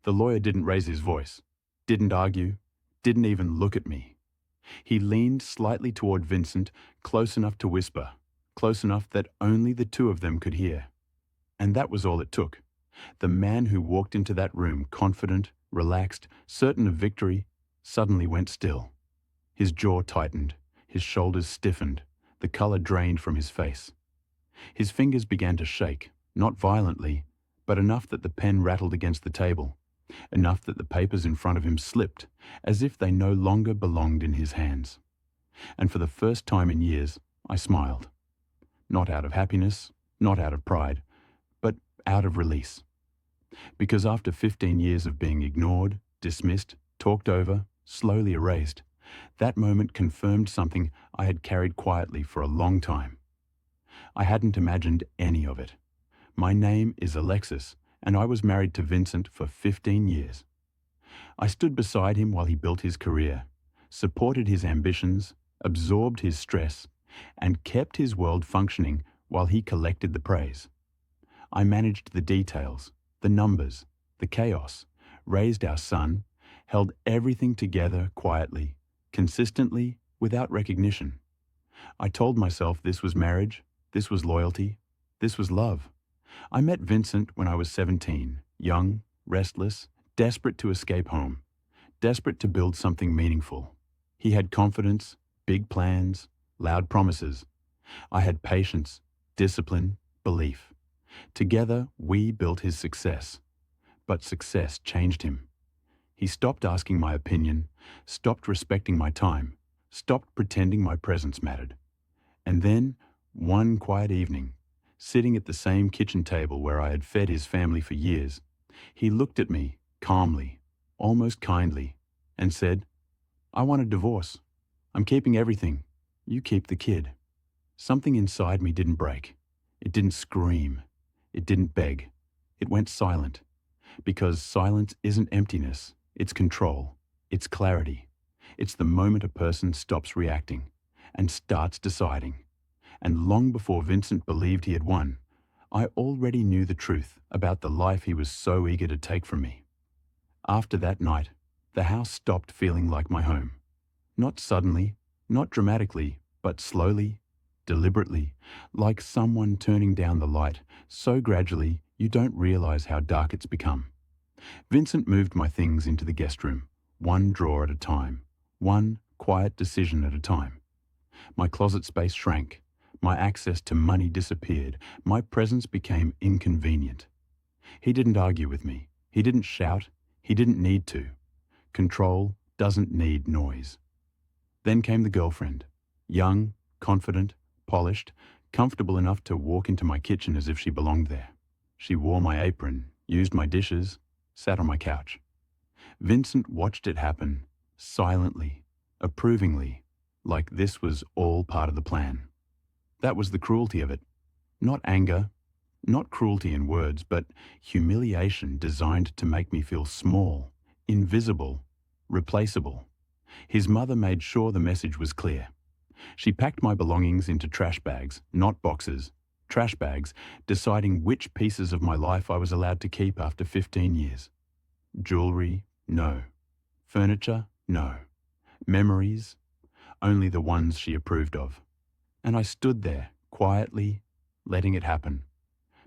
The lawyer didn't raise his voice, didn't argue, didn't even look at me. He leaned slightly toward Vincent, close enough to whisper, close enough that only the two of them could hear. And that was all it took. The man who walked into that room, confident, relaxed, certain of victory, suddenly went still. His jaw tightened, his shoulders stiffened, the color drained from his face. His fingers began to shake, not violently, but enough that the pen rattled against the table, enough that the papers in front of him slipped, as if they no longer belonged in his hands. And for the first time in years, I smiled. Not out of happiness, not out of pride, but out of release. Because after 15 years of being ignored, dismissed, talked over, slowly erased, that moment confirmed something I had carried quietly for a long time. I hadn't imagined any of it. My name is Alexis, and I was married to Vincent for 15 years. I stood beside him while he built his career, supported his ambitions, absorbed his stress, and kept his world functioning while he collected the praise. I managed the details, the numbers, the chaos, raised our son, held everything together quietly, consistently, without recognition. I told myself this was marriage, this was loyalty, this was love. I met Vincent when I was 17, young, restless, desperate to escape home, desperate to build something meaningful. He had confidence, big plans, loud promises. I had patience, discipline, belief. Together, we built his success. But success changed him. He stopped asking my opinion, stopped respecting my time, stopped pretending my presence mattered. And then, one quiet evening, sitting at the same kitchen table where I had fed his family for years, he looked at me calmly, almost kindly, and said, "I want a divorce. I'm keeping everything. You keep the kid." Something inside me didn't break. It didn't scream. It didn't beg. It went silent. Because silence isn't emptiness. It's control. It's clarity. It's the moment a person stops reacting and starts deciding. And long before Vincent believed he had won, I already knew the truth about the life he was so eager to take from me. After that night, the house stopped feeling like my home. Not suddenly, not dramatically, but slowly, deliberately, like someone turning down the light, so gradually you don't realize how dark it's become. Vincent moved my things into the guest room, one drawer at a time, one quiet decision at a time. My closet space shrank. My access to money disappeared. My presence became inconvenient. He didn't argue with me. He didn't shout. He didn't need to. Control doesn't need noise. Then came the girlfriend. Young, confident, polished, comfortable enough to walk into my kitchen as if she belonged there. She wore my apron, used my dishes, sat on my couch. Vincent watched it happen, silently, approvingly, like this was all part of the plan. That was the cruelty of it. Not anger, not cruelty in words, but humiliation designed to make me feel small, invisible, replaceable. His mother made sure the message was clear. She packed my belongings into trash bags, not boxes, trash bags, deciding which pieces of my life I was allowed to keep after 15 years. Jewelry, no. Furniture, no. Memories, only the ones she approved of. And I stood there, quietly, letting it happen.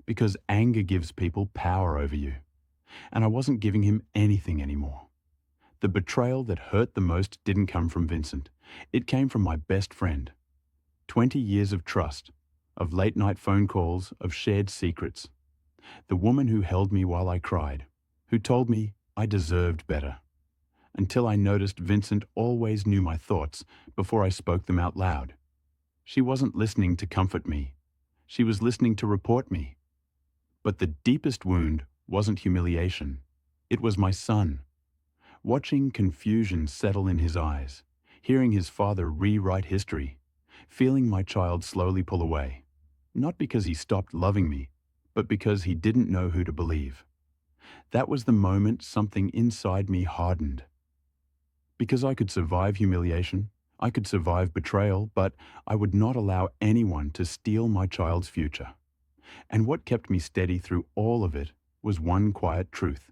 Because anger gives people power over you. And I wasn't giving him anything anymore. The betrayal that hurt the most didn't come from Vincent. It came from my best friend. 20 years of trust, of late-night phone calls, of shared secrets. The woman who held me while I cried, who told me I deserved better. Until I noticed Vincent always knew my thoughts before I spoke them out loud. She wasn't listening to comfort me. She was listening to report me. But the deepest wound wasn't humiliation. It was my son. Watching confusion settle in his eyes, hearing his father rewrite history, feeling my child slowly pull away. Not because he stopped loving me, but because he didn't know who to believe. That was the moment something inside me hardened. Because I could survive humiliation, I could survive betrayal, but I would not allow anyone to steal my child's future. And what kept me steady through all of it was one quiet truth.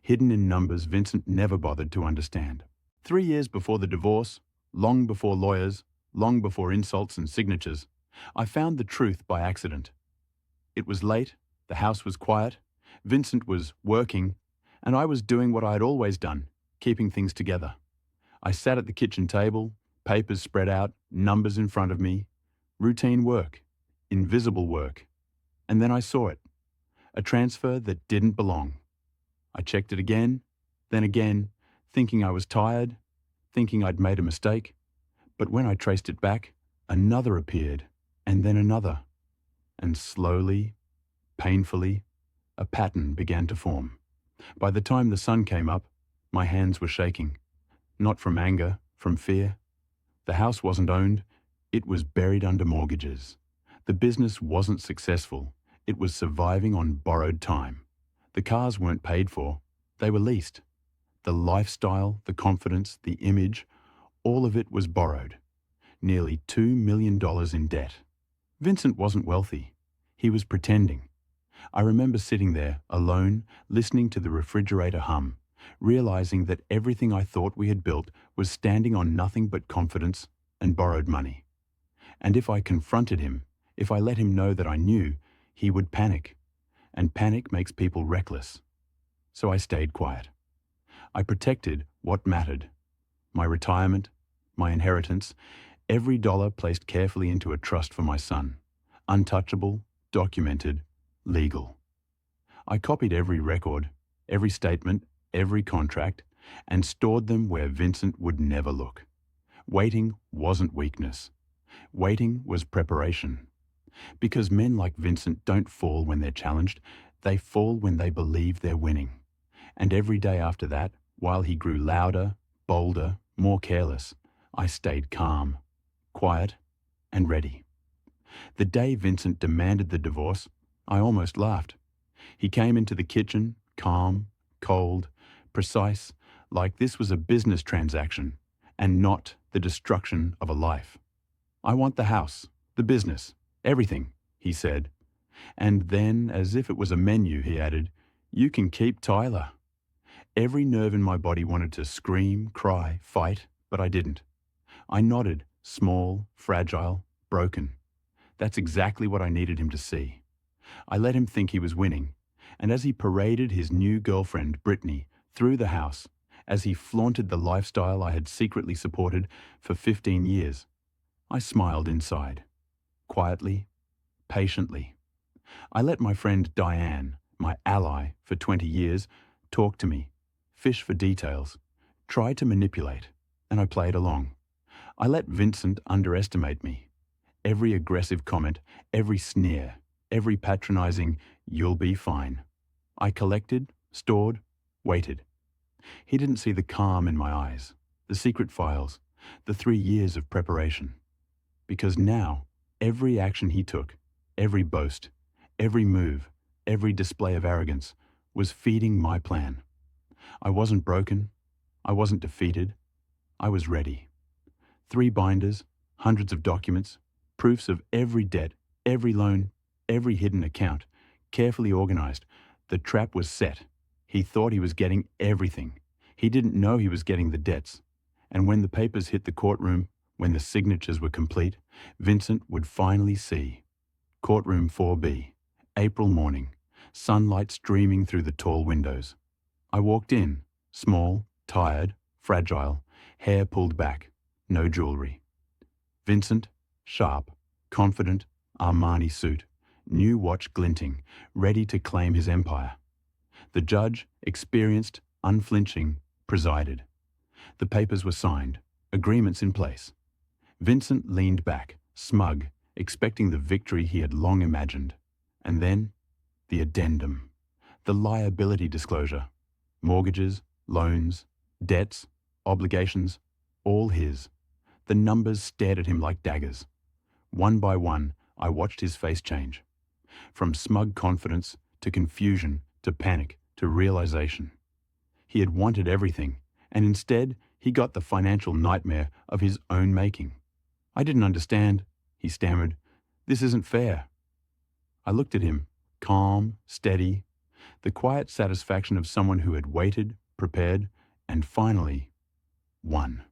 hidden in numbers Vincent never bothered to understand. 3 years before the divorce, long before lawyers, long before insults and signatures, I found the truth by accident. It was late, the house was quiet, Vincent was working, and I was doing what I had always done, keeping things together. I sat at the kitchen table, papers spread out, numbers in front of me, routine work, invisible work. And then I saw it, a transfer that didn't belong. I checked it again, then again, thinking I was tired, thinking I'd made a mistake. But when I traced it back, another appeared, and then another. And slowly, painfully, a pattern began to form. By the time the sun came up, my hands were shaking. Not from anger, from fear. The house wasn't owned, it was buried under mortgages. The business wasn't successful, it was surviving on borrowed time. The cars weren't paid for, they were leased. The lifestyle, the confidence, the image, all of it was borrowed. Nearly $2 million in debt. Vincent wasn't wealthy. He was pretending. I remember sitting there, alone, listening to the refrigerator hum, realizing that everything I thought we had built was standing on nothing but confidence and borrowed money. And if I confronted him, if I let him know that I knew, he would panic. And panic makes people reckless. So I stayed quiet. I protected what mattered. My retirement, my inheritance, every dollar placed carefully into a trust for my son. Untouchable, documented, legal. I copied every record, every statement, every contract, and stored them where Vincent would never look. Waiting wasn't weakness. Waiting was preparation. Because men like Vincent don't fall when they're challenged, they fall when they believe they're winning. And every day after that, while he grew louder, bolder, more careless, I stayed calm, quiet, and ready. The day Vincent demanded the divorce, I almost laughed. He came into the kitchen, calm, cold, precise, like this was a business transaction and not the destruction of a life. I want the house, the business, everything, he said. And then, as if it was a menu, he added, "You can keep Tyler." Every nerve in my body wanted to scream, cry, fight, but I didn't. I nodded, small, fragile, broken. That's exactly what I needed him to see. I let him think he was winning, and as he paraded his new girlfriend, Brittany, through the house, as he flaunted the lifestyle I had secretly supported for 15 years, I smiled inside, quietly, patiently. I let my friend Diane, my ally for 20 years, talk to me, fish for details, try to manipulate, and I played along. I let Vincent underestimate me. Every aggressive comment, every sneer, every patronizing, "You'll be fine." I collected, stored, waited. He didn't see the calm in my eyes, the secret files, the 3 years of preparation. Because now, every action he took, every boast, every move, every display of arrogance, was feeding my plan. I wasn't broken. I wasn't defeated. I was ready. 3 binders, hundreds of documents, proofs of every debt, every loan, every hidden account, carefully organized. The trap was set. He thought he was getting everything. He didn't know he was getting the debts. And when the papers hit the courtroom, when the signatures were complete, Vincent would finally see. Courtroom 4B, April morning, sunlight streaming through the tall windows. I walked in, small, tired, fragile, hair pulled back, no jewelry. Vincent, sharp, confident, Armani suit, new watch glinting, ready to claim his empire. The judge, experienced, unflinching, presided. The papers were signed, agreements in place. Vincent leaned back, smug, expecting the victory he had long imagined. And then, the addendum, the liability disclosure. Mortgages, loans, debts, obligations, all his. The numbers stared at him like daggers. One by one, I watched his face change. From smug confidence to confusion to panic to realization. He had wanted everything, and instead he got the financial nightmare of his own making. "I didn't understand," he stammered. "This isn't fair." I looked at him, calm, steady, The quiet satisfaction of someone who had waited, prepared, and finally won.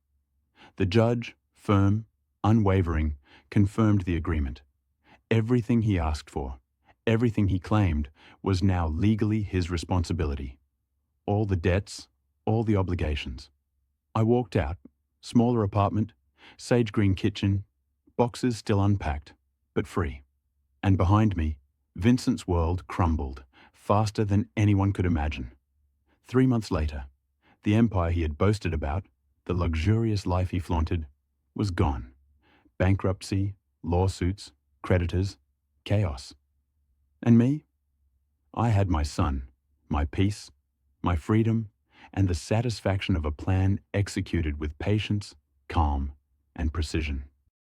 The judge, firm, unwavering, confirmed the agreement. Everything he asked for, everything he claimed, was now legally his responsibility. All the debts, all the obligations. I walked out, smaller apartment, sage green kitchen, boxes still unpacked, but free. And behind me, Vincent's world crumbled, faster than anyone could imagine. 3 months later, the empire he had boasted about, the luxurious life he flaunted, was gone. Bankruptcy, lawsuits, creditors, chaos. And me? I had my son, my peace, my freedom, and the satisfaction of a plan executed with patience, calm, and precision.